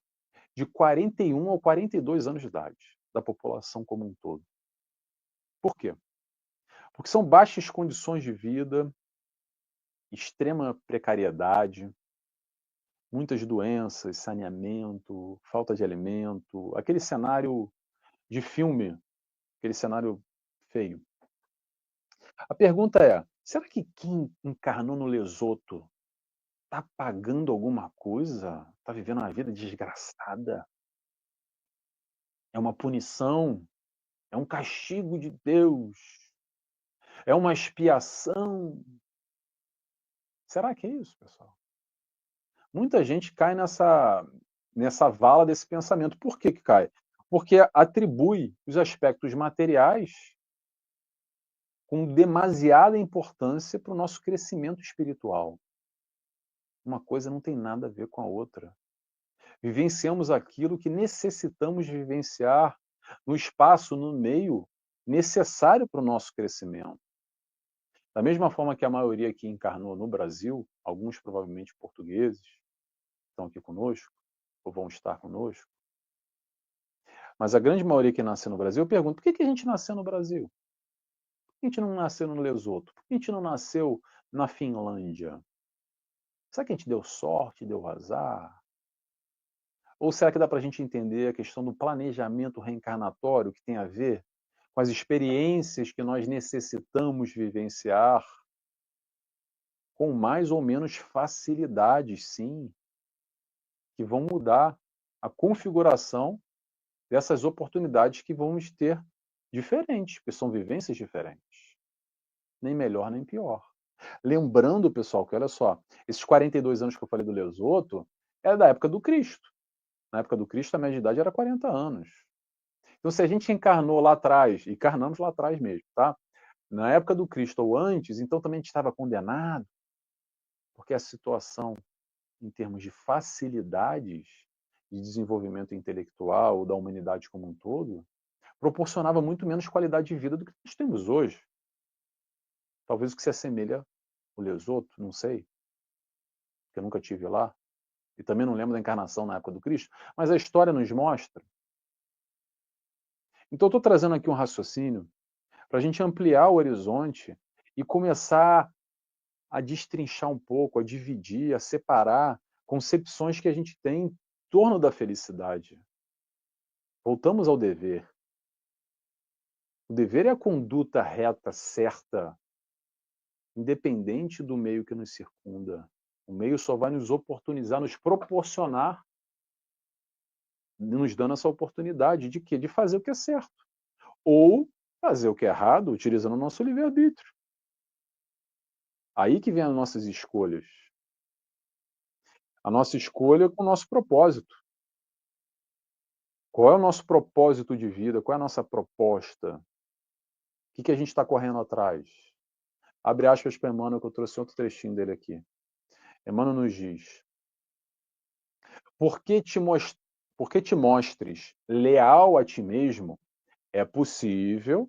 de 41 ou 42 anos de idade, da população como um todo. Por quê? Porque são baixas condições de vida, extrema precariedade, muitas doenças, saneamento, falta de alimento, aquele cenário de filme, aquele cenário feio. A pergunta é, será que quem encarnou no Lesoto está pagando alguma coisa? Está vivendo uma vida desgraçada? É uma punição? É um castigo de Deus? É uma expiação? Será que é isso, pessoal? Muita gente cai nessa vala desse pensamento. Por que cai? Porque atribui os aspectos materiais com demasiada importância para o nosso crescimento espiritual. Uma coisa não tem nada a ver com a outra. Vivenciamos aquilo que necessitamos vivenciar no espaço, no meio necessário para o nosso crescimento. Da mesma forma que a maioria que encarnou no Brasil, alguns provavelmente portugueses, estão aqui conosco, ou vão estar conosco, mas a grande maioria que nasceu no Brasil, eu pergunto, por que a gente nasceu no Brasil? Por que a gente não nasceu no Lesoto? Por que a gente não nasceu na Finlândia? Será que a gente deu sorte, deu azar? Ou será que dá para a gente entender a questão do planejamento reencarnatório que tem a ver com as experiências que nós necessitamos vivenciar com mais ou menos facilidades, sim, que vão mudar a configuração dessas oportunidades que vamos ter diferentes, porque são vivências diferentes. Nem melhor, nem pior. Lembrando, pessoal, que olha só, esses 42 anos que eu falei do Lesoto é da época do Cristo. Na época do Cristo, a média de idade era 40 anos. Então, se a gente encarnou lá atrás, e encarnamos lá atrás mesmo, tá? Na época do Cristo ou antes, então também a gente estava condenado, porque a situação, em termos de facilidades de desenvolvimento intelectual da humanidade como um todo, proporcionava muito menos qualidade de vida do que nós temos hoje. Talvez o que se assemelha ao Lesoto, não sei, porque eu nunca tive lá, e também não lembro da encarnação na época do Cristo, mas a história nos mostra. Então, eu estou trazendo aqui um raciocínio para a gente ampliar o horizonte e começar a destrinchar um pouco, a dividir, a separar concepções que a gente tem em torno da felicidade. Voltamos ao dever. O dever é a conduta reta, certa, independente do meio que nos circunda. O meio só vai nos oportunizar, nos proporcionar, nos dando essa oportunidade de quê? De fazer o que é certo. Ou fazer o que é errado, utilizando o nosso livre-arbítrio. Aí que vem as nossas escolhas. A nossa escolha com o nosso propósito. Qual é o nosso propósito de vida? Qual é a nossa proposta? O que a gente está correndo atrás? Abre aspas para Emmanuel, que eu trouxe outro trechinho dele aqui. Emmanuel nos diz: Por que te mostres leal a ti mesmo, é possível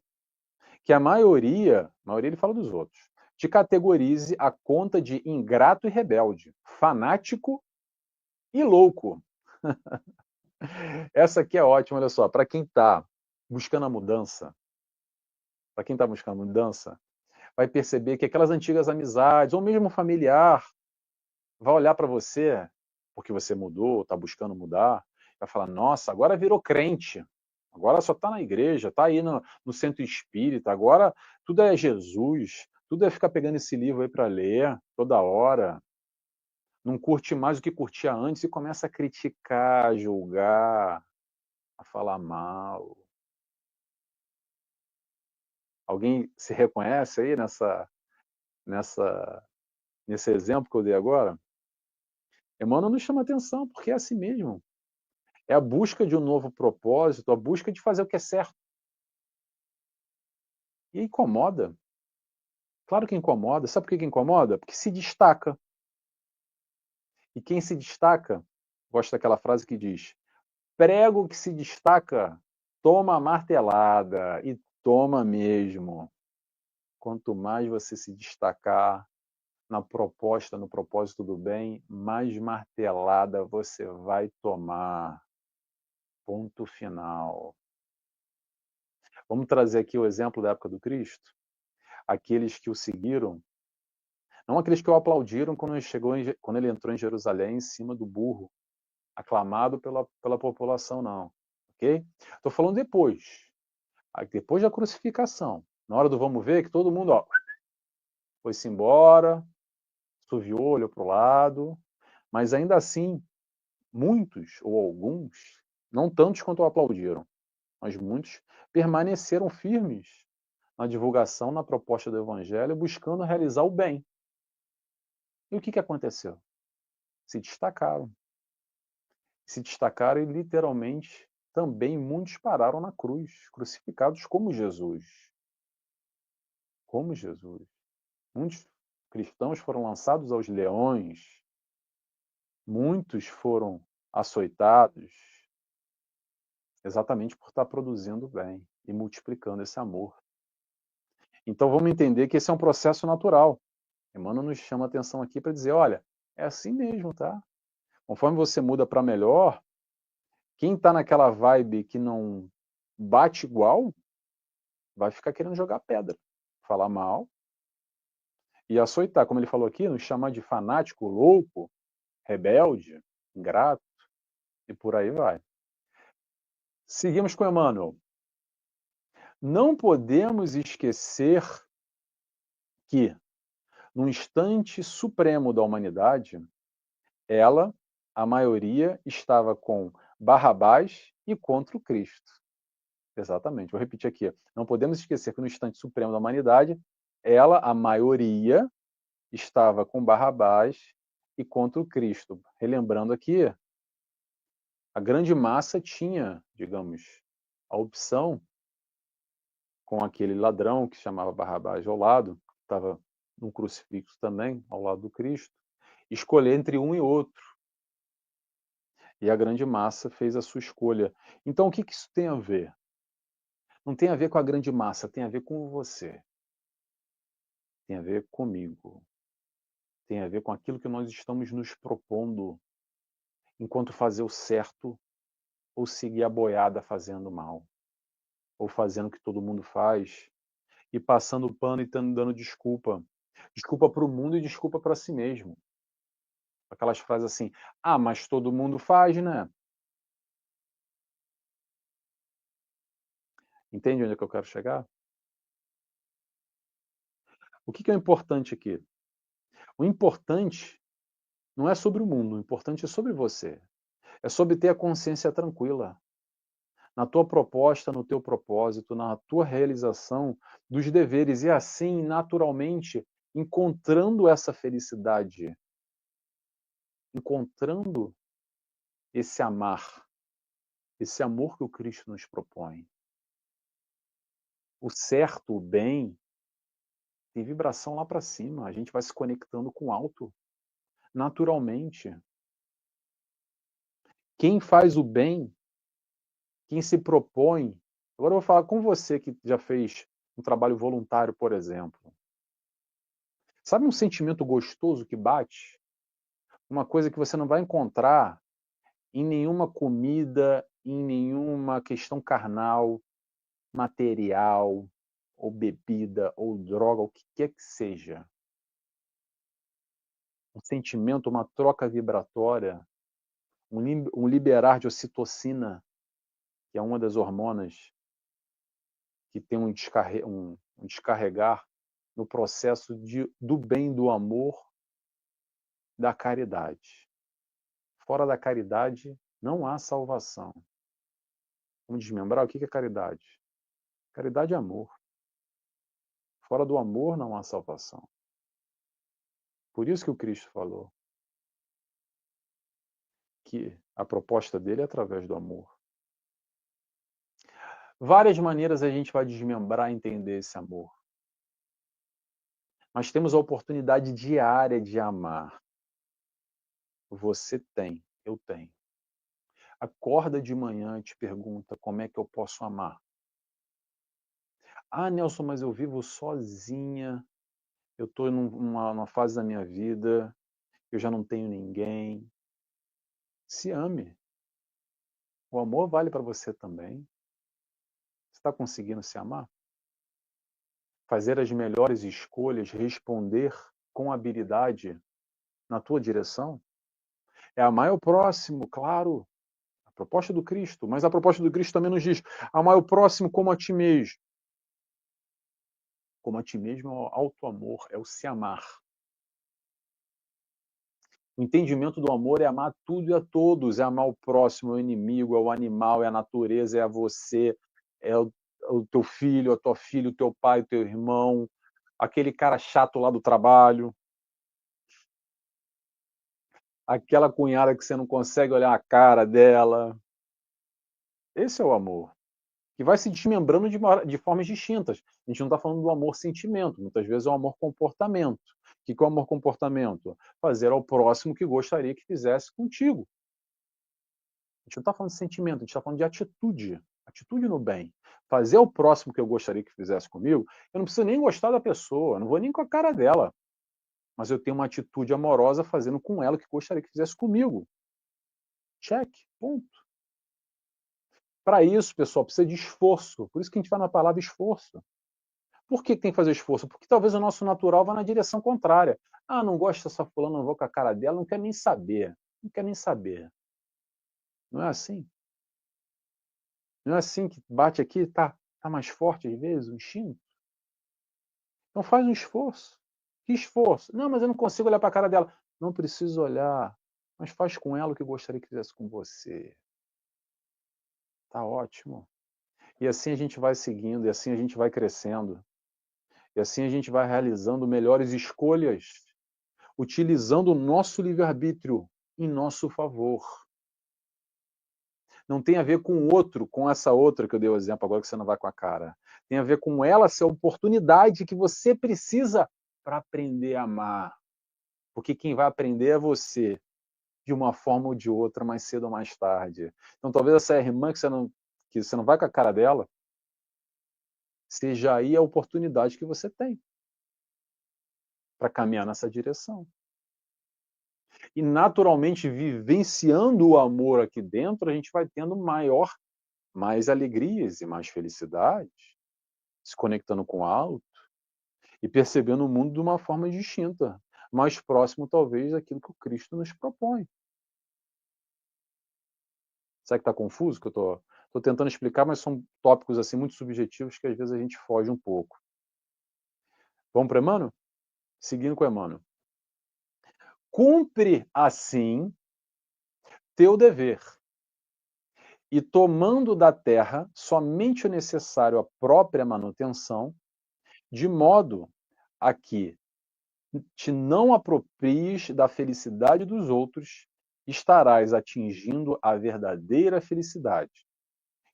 que a maioria ele fala dos outros, te categorize a conta de ingrato e rebelde, fanático e louco. Essa aqui é ótima, olha só, para quem está buscando a mudança, vai perceber que aquelas antigas amizades, ou mesmo familiar, vai olhar para você, porque você mudou, está buscando mudar, vai falar, nossa, agora virou crente, agora só está na igreja, está aí no centro espírita, agora tudo é Jesus, tudo é ficar pegando esse livro aí para ler toda hora, não curte mais o que curtia antes e começa a criticar, a julgar, a falar mal. Alguém se reconhece aí nesse exemplo que eu dei agora? Emmanuel nos chama atenção, porque é assim mesmo. É a busca de um novo propósito, a busca de fazer o que é certo. E incomoda. Claro que incomoda. Sabe por que incomoda? Porque se destaca. E quem se destaca, gosto daquela frase que diz: prego que se destaca, toma a martelada. E toma mesmo. Quanto mais você se destacar na proposta, no propósito do bem, mais martelada você vai tomar. Ponto final. Vamos trazer aqui o exemplo da época do Cristo? Aqueles que o seguiram, não aqueles que o aplaudiram quando ele entrou em Jerusalém em cima do burro, aclamado pela população, não. Ok? Estou falando depois da crucificação. Na hora do vamos ver, que todo mundo foi-se embora, suviou, olhou para o lado, mas ainda assim, muitos ou alguns, não tantos quanto o aplaudiram, mas muitos permaneceram firmes na divulgação, na proposta do Evangelho, buscando realizar o bem. E o que aconteceu? Se destacaram. se destacaram e literalmente também muitos pararam na cruz, crucificados como Jesus. Como Jesus. Muitos cristãos foram lançados aos leões, muitos foram açoitados, exatamente por estar produzindo bem e multiplicando esse amor. Então vamos entender que esse é um processo natural. Emmanuel nos chama a atenção aqui para dizer, olha, é assim mesmo, tá? Conforme você muda para melhor, quem está naquela vibe que não bate igual, vai ficar querendo jogar pedra, falar mal e açoitar, como ele falou aqui, nos chamar de fanático, louco, rebelde, ingrato, e por aí vai. Seguimos com Emmanuel. Não podemos esquecer que, no instante supremo da humanidade, ela, a maioria, estava com Barrabás e contra o Cristo. Exatamente, vou repetir aqui. Não podemos esquecer que no instante supremo da humanidade, ela, a maioria, estava com Barrabás e contra o Cristo. Relembrando aqui, a grande massa tinha, digamos, a opção com aquele ladrão que se chamava Barrabás ao lado, que estava num crucifixo também, ao lado do Cristo, escolher entre um e outro. E a grande massa fez a sua escolha. Então, o que isso tem a ver? Não tem a ver com a grande massa, tem a ver com você. Tem a ver comigo. Tem a ver com aquilo que nós estamos nos propondo enquanto fazer o certo ou seguir a boiada fazendo mal. Ou fazendo o que todo mundo faz e passando o pano e dando desculpa. Desculpa para o mundo e desculpa para si mesmo. Aquelas frases assim, ah, mas todo mundo faz, né? Entende onde é que eu quero chegar? O que é importante aqui? O importante não é sobre o mundo, o importante é sobre você. É sobre ter a consciência tranquila. Na tua proposta, no teu propósito, na tua realização dos deveres e assim, naturalmente, encontrando essa felicidade, encontrando esse amar, esse amor que o Cristo nos propõe. O certo, o bem, tem vibração lá para cima, a gente vai se conectando com o alto, naturalmente. Quem faz o bem, quem se propõe. Agora eu vou falar com você que já fez um trabalho voluntário, por exemplo. Sabe um sentimento gostoso que bate? Uma coisa que você não vai encontrar em nenhuma comida, em nenhuma questão carnal, material, ou bebida, ou droga, o que quer que seja. Um sentimento, uma troca vibratória, um liberar de ocitocina, que é uma das hormonas que tem um descarregar no processo do bem, do amor, da caridade. Fora da caridade não há salvação. Vamos desmembrar o que é caridade? Caridade é amor. Fora do amor não há salvação. Por isso que o Cristo falou que a proposta dele é através do amor. Várias maneiras a gente vai desmembrar e entender esse amor. Nós temos a oportunidade diária de amar. Você tem, eu tenho. Acorda de manhã e te pergunta como é que eu posso amar. Ah, Nelson, mas eu vivo sozinha, eu estou numa fase da minha vida, eu já não tenho ninguém. Se ame. O amor vale para você também. Você está conseguindo se amar? Fazer as melhores escolhas, responder com habilidade na tua direção? É amar o próximo, claro. A proposta do Cristo. Mas a proposta do Cristo também nos diz: amar o próximo como a ti mesmo. Como a ti mesmo é o auto-amor, é o se amar. O entendimento do amor é amar tudo e a todos, é amar o próximo, é o inimigo, é o animal, é a natureza, é a você, é o teu filho, a tua filha, o teu pai, o teu irmão, aquele cara chato lá do trabalho. aquela cunhada que você não consegue olhar a cara dela. Esse é o amor, que vai se desmembrando de formas distintas. A gente não está falando do amor sentimento, muitas vezes é o amor comportamento. O que é o amor comportamento? Fazer ao próximo o que gostaria que fizesse contigo. A gente não está falando de sentimento, a gente está falando de atitude. Atitude no bem. Fazer ao próximo o que eu gostaria que fizesse comigo, eu não preciso nem gostar da pessoa, não vou nem com a cara dela. Mas eu tenho uma atitude amorosa fazendo com ela o que gostaria que fizesse comigo. Check, ponto. Para isso, pessoal, precisa de esforço. Por isso que a gente fala na palavra esforço. Por que tem que fazer esforço? Porque talvez o nosso natural vá na direção contrária. Ah, não gosto dessa fulana, não vou com a cara dela, não quero nem saber. Não quero nem saber. Não é assim? Não é assim que bate aqui, tá mais forte às vezes o instinto? Então faz um esforço. Que esforço? Não, mas eu não consigo olhar para a cara dela. Não preciso olhar, mas faz com ela o que gostaria que fizesse com você. Tá ótimo. E assim a gente vai seguindo, e assim a gente vai crescendo. E assim a gente vai realizando melhores escolhas, utilizando o nosso livre-arbítrio em nosso favor. Não tem a ver com o outro, com essa outra que eu dei o exemplo agora que você não vai com a cara. Tem a ver com ela, essa oportunidade que você precisa para aprender a amar. Porque quem vai aprender é você, de uma forma ou de outra, mais cedo ou mais tarde. Então talvez essa irmã que você não vai com a cara dela, seja aí a oportunidade que você tem para caminhar nessa direção. E naturalmente, vivenciando o amor aqui dentro, a gente vai tendo mais alegrias e mais felicidade, se conectando com o alto e percebendo o mundo de uma forma distinta, mais próximo talvez daquilo que o Cristo nos propõe. Será que está confuso que eu estou tentando explicar, mas são tópicos assim muito subjetivos que às vezes a gente foge um pouco. Vamos para Emmanuel? Seguindo com Emmanuel. Cumpre assim teu dever, e tomando da terra somente o necessário à própria manutenção, de modo a que te não apropries da felicidade dos outros, estarás atingindo a verdadeira felicidade,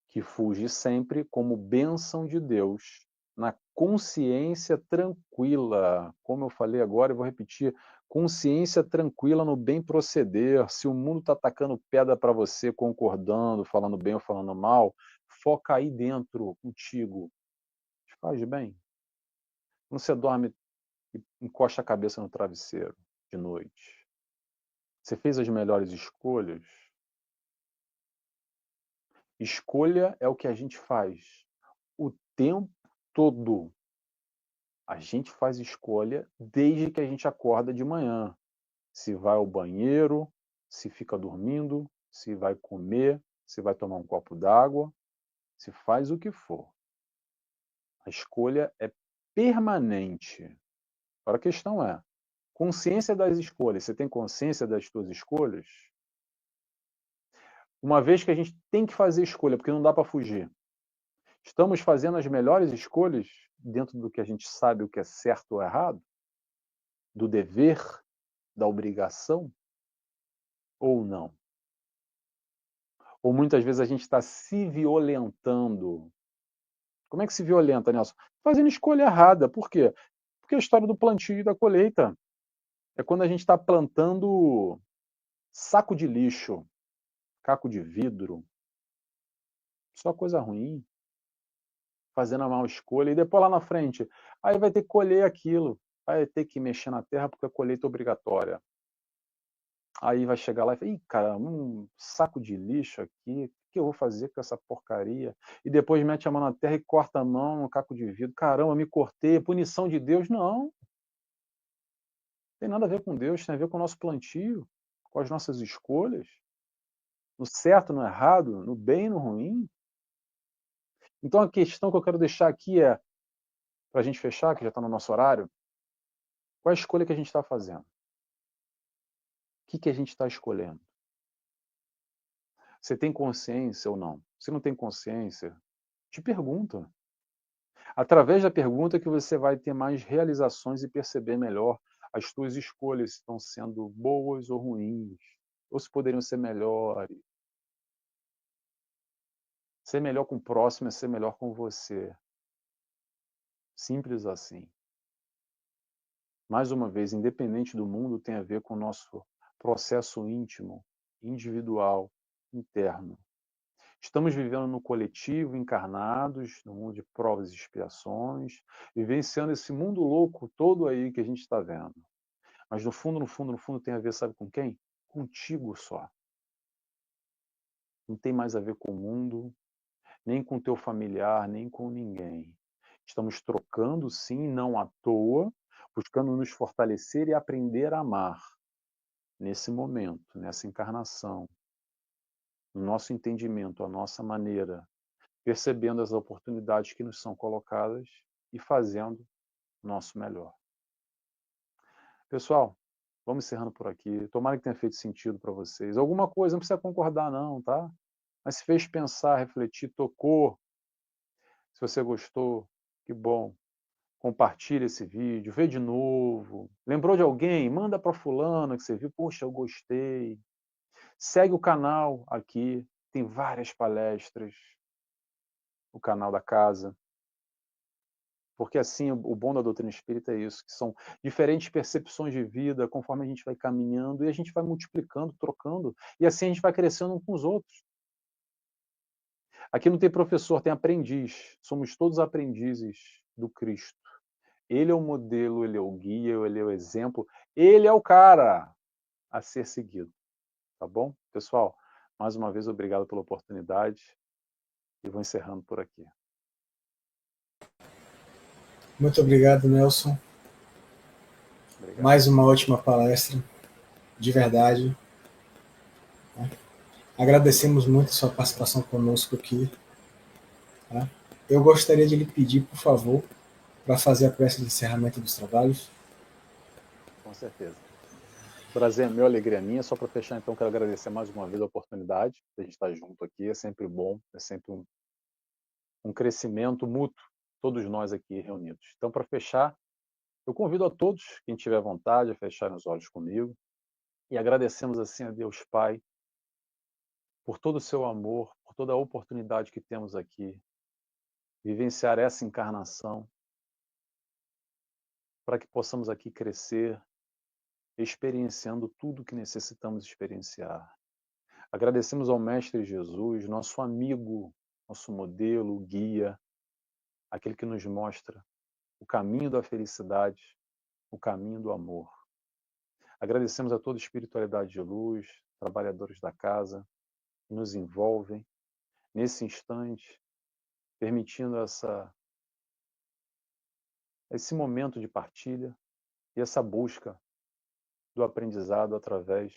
que fulge sempre como bênção de Deus, na consciência tranquila. Como eu falei agora, eu vou repetir: consciência tranquila no bem proceder. Se o mundo está atacando pedra para você, concordando, falando bem ou falando mal, foca aí dentro, contigo. Te faz bem. Quando você dorme e encosta a cabeça no travesseiro de noite, você fez as melhores escolhas? Escolha é o que a gente faz o tempo todo. A gente faz escolha desde que a gente acorda de manhã. Se vai ao banheiro, se fica dormindo, se vai comer, se vai tomar um copo d'água, se faz o que for. A escolha é permanente. Agora a questão é, consciência das escolhas. Você tem consciência das suas escolhas? Uma vez que a gente tem que fazer escolha, porque não dá para fugir. Estamos fazendo as melhores escolhas dentro do que a gente sabe o que é certo ou errado? Do dever, da obrigação? Ou não? Ou muitas vezes a gente está se violentando. Como é que se violenta, Nelson? Fazendo escolha errada. Por quê? Porque a história do plantio e da colheita é quando a gente está plantando saco de lixo, caco de vidro, só coisa ruim, fazendo a mal escolha, e depois lá na frente, aí vai ter que colher aquilo, vai ter que mexer na terra porque a colheita é obrigatória. Aí vai chegar lá e fala, ih, cara, um saco de lixo aqui, o que eu vou fazer com essa porcaria? E depois mete a mão na terra e corta a mão no caco de vidro. Caramba, me cortei, punição de Deus. Não, tem nada a ver com Deus, tem a ver com o nosso plantio, com as nossas escolhas, no certo, no errado, no bem e no ruim. Então a questão que eu quero deixar aqui é, para a gente fechar, que já está no nosso horário, qual é a escolha que a gente está fazendo? O que a gente está escolhendo? Você tem consciência ou não? Se não tem consciência, te pergunta. Através da pergunta que você vai ter mais realizações e perceber melhor as tuas escolhas estão sendo boas ou ruins, ou se poderiam ser melhores. Ser melhor com o próximo é ser melhor com você. Simples assim. Mais uma vez, independente do mundo, tem a ver com o nosso processo íntimo, individual, interno. Estamos vivendo no coletivo, encarnados, no mundo de provas e expiações, vivenciando esse mundo louco todo aí que a gente está vendo. Mas no fundo, no fundo, no fundo, tem a ver, sabe com quem? Contigo só. Não tem mais a ver com o mundo, nem com o teu familiar, nem com ninguém. Estamos trocando, sim, não à toa, buscando nos fortalecer e aprender a amar nesse momento, nessa encarnação, no nosso entendimento, a nossa maneira, percebendo as oportunidades que nos são colocadas e fazendo o nosso melhor. Pessoal, vamos encerrando por aqui. Tomara que tenha feito sentido para vocês. Alguma coisa, não precisa concordar não, tá? Mas se fez pensar, refletir, tocou. Se você gostou, que bom. Compartilha esse vídeo, vê de novo. Lembrou de alguém? Manda para fulano que você viu. Poxa, eu gostei. Segue o canal aqui. Tem várias palestras. O canal da casa. Porque assim, o bom da doutrina espírita é isso, que são diferentes percepções de vida, conforme a gente vai caminhando, e a gente vai multiplicando, trocando, e assim a gente vai crescendo uns com os outros. Aqui não tem professor, tem aprendiz. Somos todos aprendizes do Cristo. Ele é o modelo, ele é o guia, ele é o exemplo, ele é o cara a ser seguido. Tá bom? Pessoal, mais uma vez, obrigado pela oportunidade, e vou encerrando por aqui. Muito obrigado, Nelson. Obrigado. Mais uma ótima palestra, de verdade. Agradecemos muito a sua participação conosco aqui. Eu gostaria de lhe pedir, por favor, para fazer a prece de encerramento dos trabalhos. Com certeza. Prazer é meu, alegria minha. Só para fechar, então, quero agradecer mais uma vez a oportunidade de a gente estar junto aqui. É sempre bom, é sempre um crescimento mútuo, todos nós aqui reunidos. Então, para fechar, eu convido a todos, quem tiver vontade, a fecharem os olhos comigo e agradecemos assim a Deus Pai por todo o seu amor, por toda a oportunidade que temos aqui, vivenciar essa encarnação, para que possamos aqui crescer, experienciando tudo que necessitamos experienciar. Agradecemos ao Mestre Jesus, nosso amigo, nosso modelo, guia, aquele que nos mostra o caminho da felicidade, o caminho do amor. Agradecemos a toda a espiritualidade de luz, trabalhadores da casa, que nos envolvem nesse instante, permitindo esse momento de partilha e essa busca do aprendizado através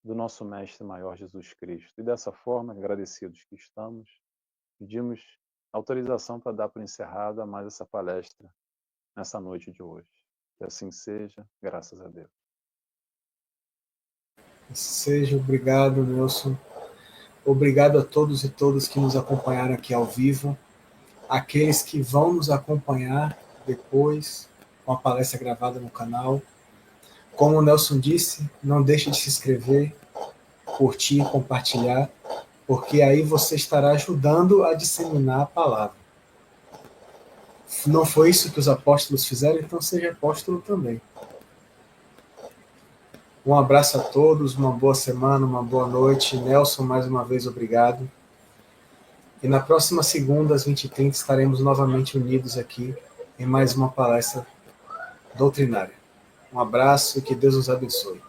do nosso Mestre Maior Jesus Cristo. E dessa forma, agradecidos que estamos, pedimos autorização para dar por encerrada mais essa palestra nessa noite de hoje. Que assim seja, graças a Deus. Seja, obrigado, Nelson. Obrigado a todos e todas que nos acompanharam aqui ao vivo, aqueles que vão nos acompanhar depois com a palestra gravada no canal. Como o Nelson disse, não deixe de se inscrever, curtir, compartilhar, porque aí você estará ajudando a disseminar a palavra. Não foi isso que os apóstolos fizeram, então seja apóstolo também. Um abraço a todos, uma boa semana, uma boa noite. Nelson, mais uma vez, obrigado. E na próxima segunda, às 20h30, estaremos novamente unidos aqui em mais uma palestra doutrinária. Um abraço e que Deus nos abençoe.